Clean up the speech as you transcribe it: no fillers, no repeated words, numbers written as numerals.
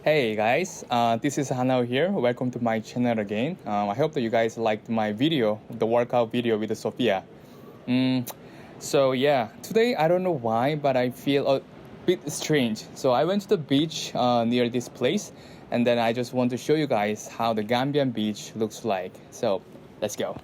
Hey guys, this is Hanao here. Welcome to my channel again. I hope that you guys liked my video, the workout video with Sophia. Today I don't know why, but I feel a bit strange. So I went to the beach near this place, and then I just want to show you guys how the Gambian beach looks like. So let's go.